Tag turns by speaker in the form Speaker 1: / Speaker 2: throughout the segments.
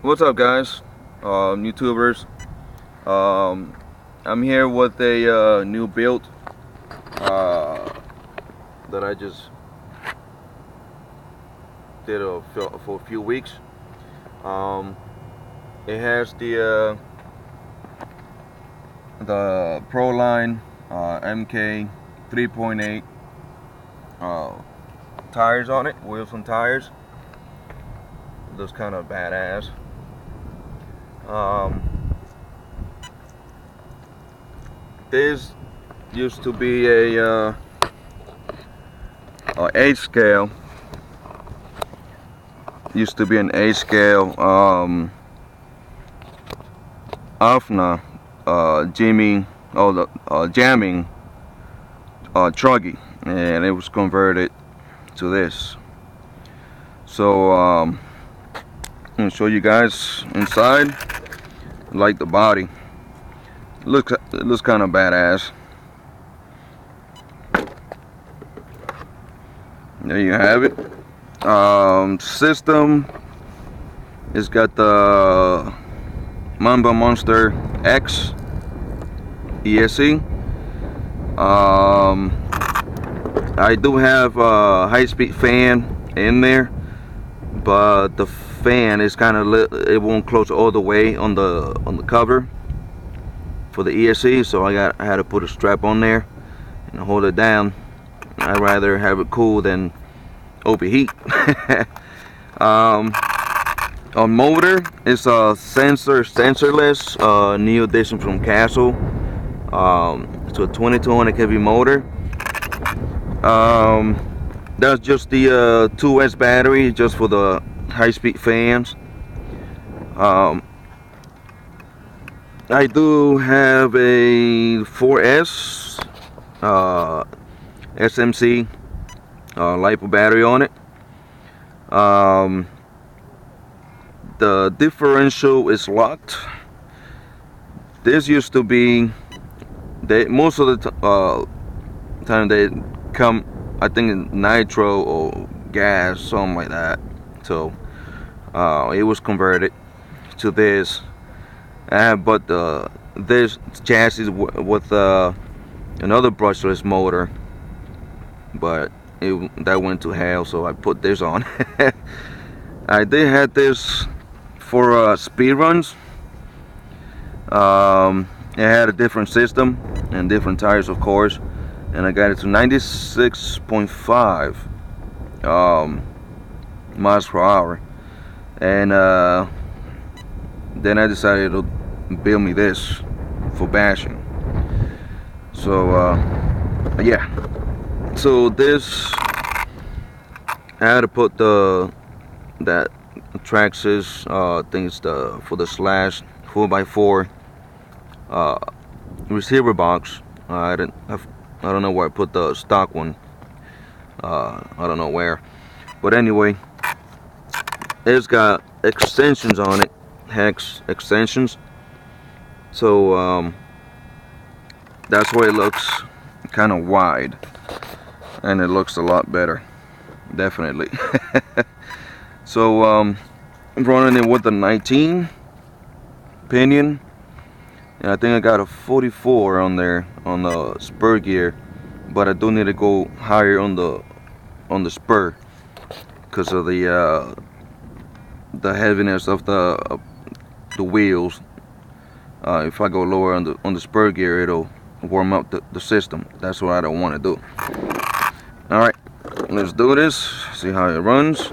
Speaker 1: What's up, guys? YouTubers. Um, I'm here with a new build uh, that I just did for a few weeks. Um, it has the Proline MK 3.8 tires on it, wheels and tires. Looks kind of badass. Um, this used to be a 8 scale. Used to be an 8 scale AFNA jamming truggy, and it was converted to this. So I'm gonna show you guys inside. Like the body, it looks kind of badass. There you have it. System, it's got the MAMBA Monster X ESC. I do have a high-speed fan in there, but the fan is kind of it won't close all the way on the cover for the ESC, so I had to put a strap on there and hold it down. I'd rather have it cool than overheat. On motor, it's a sensorless new addition from Castle. It's a 2200 kV motor. That's just the 2S battery, just for the high-speed fans. I do have a 4S SMC LiPo battery on it. The differential is locked. This used to be, most of the time they come, I think, in nitro or gas, something like that. So it was converted to this. But this chassis with another brushless motor, but that went to hell, so I put this on. I did have this for speed runs. It had a different system and different tires, of course, and I got it to 96.5 miles per hour, and then I decided to build me this for bashing. So yeah, so this, I had to put that Traxxas things for the slash 4x4 receiver box. I don't know where I put the stock one. I don't know where, but anyway, it's got extensions on it, hex extensions. So that's why it looks kind of wide, and it looks a lot better, definitely. So I'm running it with the 19 pinion, and I think I got a 44 on there on the spur gear, but I do need to go higher on the spur because of the heaviness of the wheels. If I go lower on the spur gear, it'll warm up the system. That's what I don't want to do. All right, let's do this. See how it runs.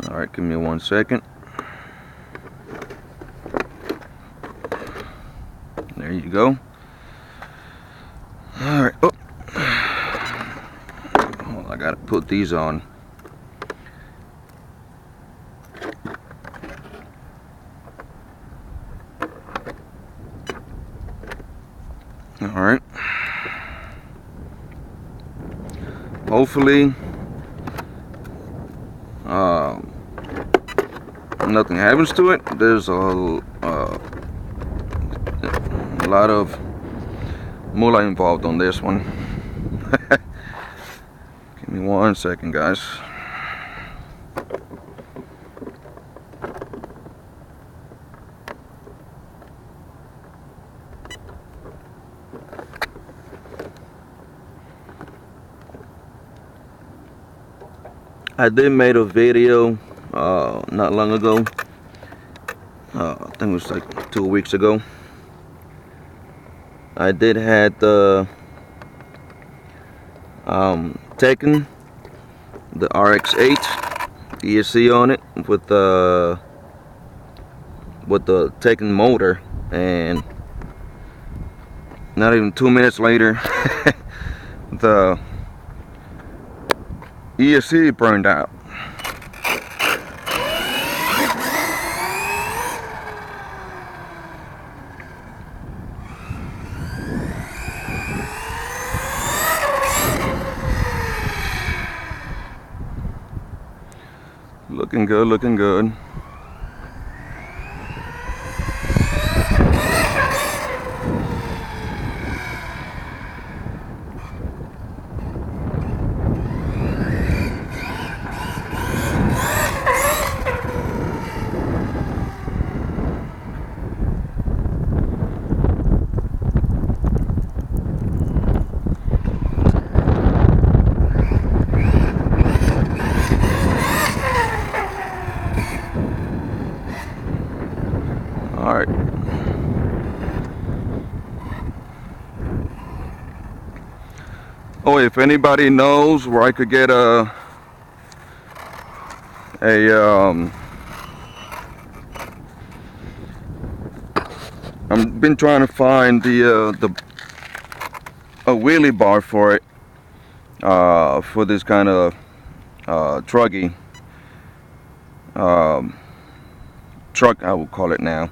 Speaker 1: All right, give me 1 second. There you go. All right. Oh, well, I gotta put these on. All right. Hopefully, nothing happens to it. There's a lot of moolah involved on this one. Give me 1 second, guys. I did made a video not long ago. I think it was like 2 weeks ago. I did had the taken the RX-8 ESC on it with the Taken motor, and not even 2 minutes later the ESC burned out. Looking good, looking good. Alright. Oh, if anybody knows where I could get I've been trying to find a wheelie bar for it, for this kind of truck, I will call it now.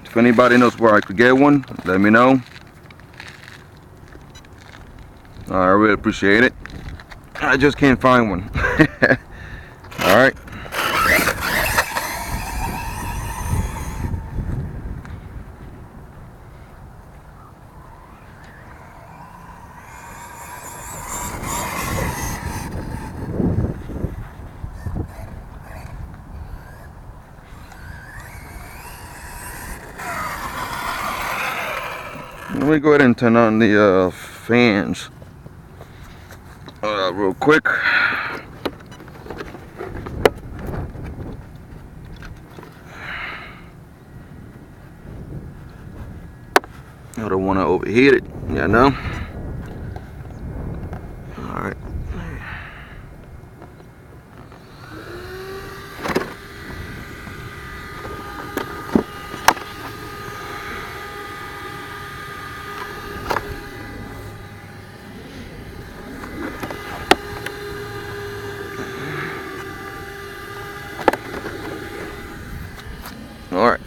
Speaker 1: If anybody knows where I could get one, let me know. I really appreciate it. I just can't find one. Alright. Let me go ahead and turn on the fans real quick. I don't want to overheat it, you know. All right. All right.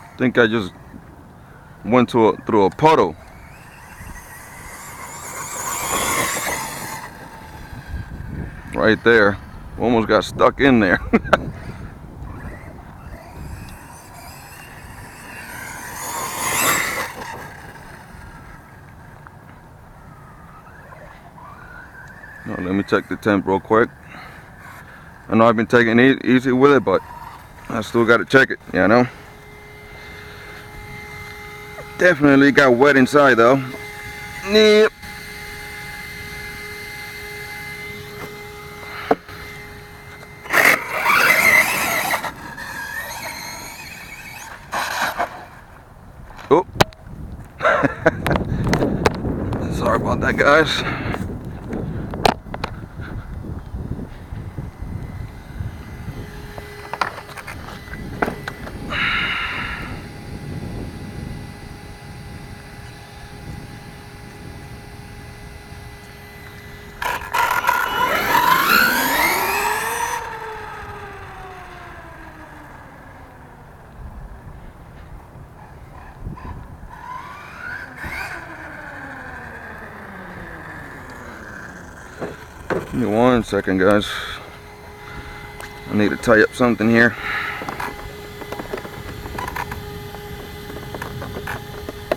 Speaker 1: I think I just went through a puddle. Right there. Almost got stuck in there. Now, let me check the temp real quick. I know I've been taking it easy with it, but I still got to check it, you know. Definitely got wet inside though. Yep. Oh. Sorry about that, guys. Give me 1 second, guys. I need to tie up something here.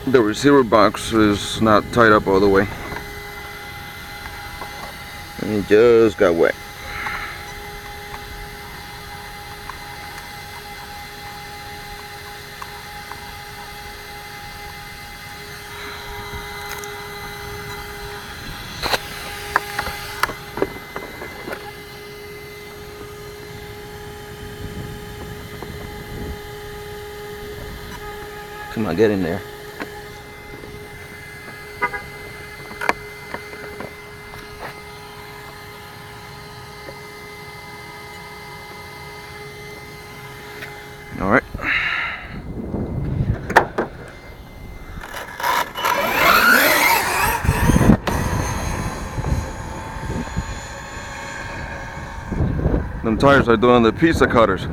Speaker 1: The receiver box is not tied up all the way. And it just got wet. Come on, get in there. All right. Them tires are doing the pizza cutters.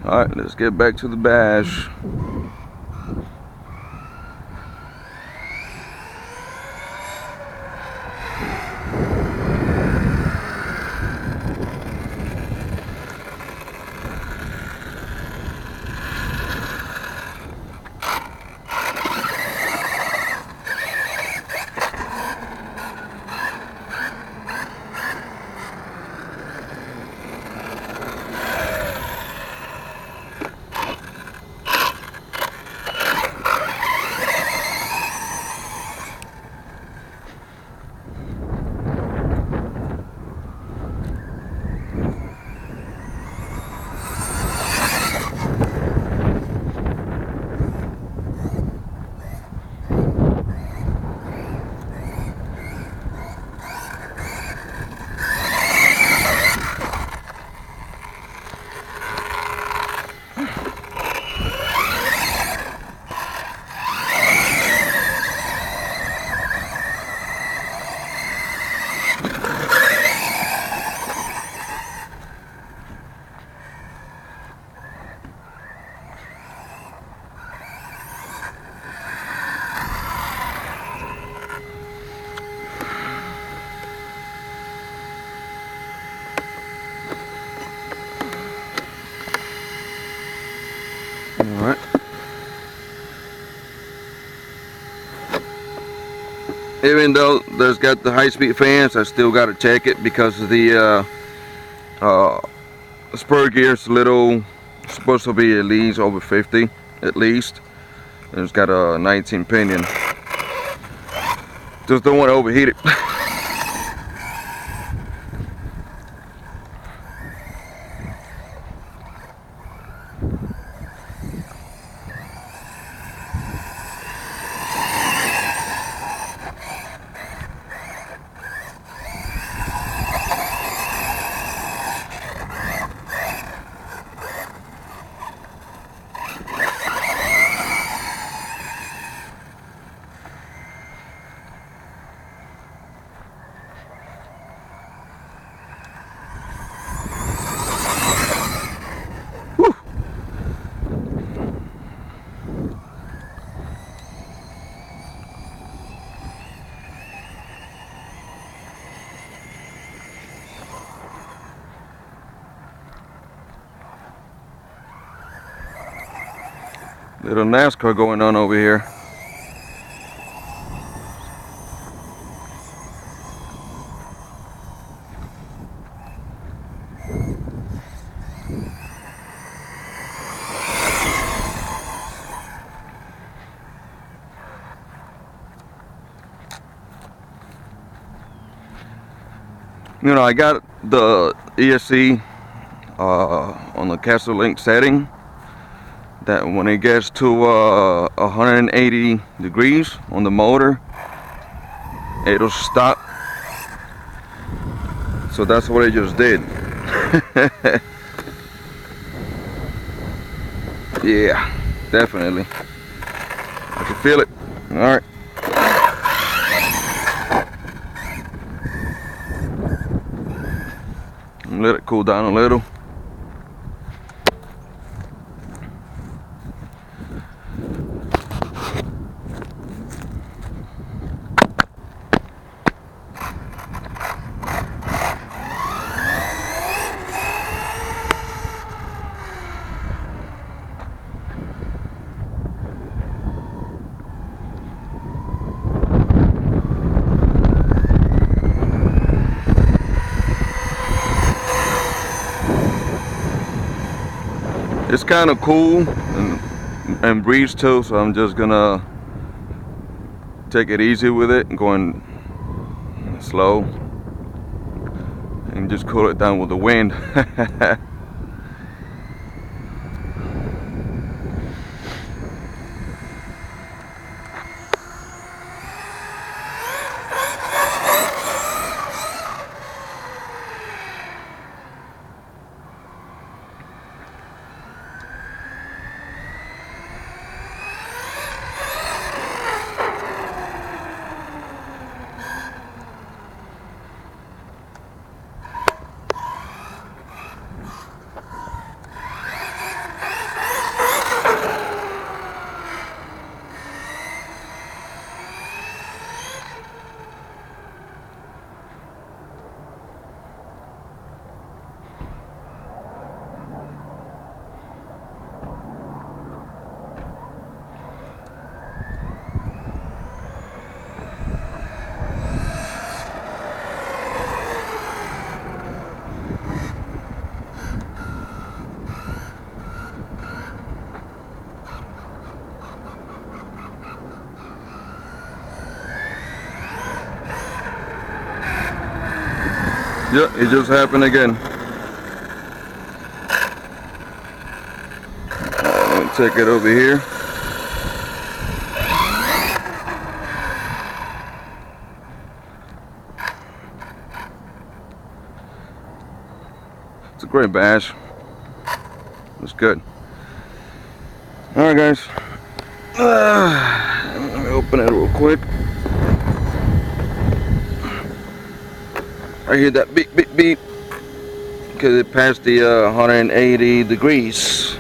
Speaker 1: Alright, let's get back to the bash. Alright. Even though there's got the high-speed fans, I still got to check it because of the spur gear's little, supposed to be at least over 50 at least. And it's got a 19 pinion. Just don't want to overheat it. Little NASCAR going on over here. You know, I got the ESC on the caster link setting, that when it gets to 180 degrees on the motor, it'll stop. So that's what I just did. Yeah, definitely. I can feel it. All right. Let it cool down a little. It's kind of cool and breeze too, so I'm just gonna take it easy with it and going slow and just cool it down with the wind. Yep, it just happened again. Let me take it over here. It's a great bash. It's good. Alright guys. Let me open it real quick. I hear that beep beep beep because it passed the 180 degrees.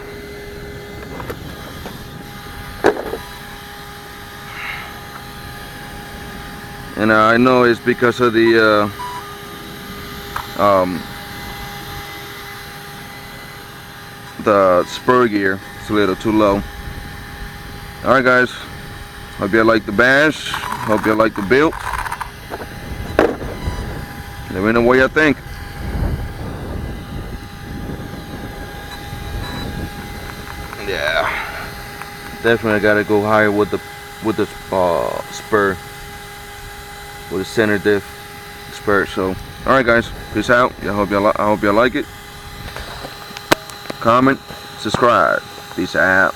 Speaker 1: And I know it's because of the spur gear. It's a little too low. Alright guys, hope you like the bash, hope you like the build. Let me know what you think. Yeah, definitely gotta go higher with the spur, with the center diff spur. So, all right, guys, peace out. I hope you like it. Comment, subscribe. Peace out.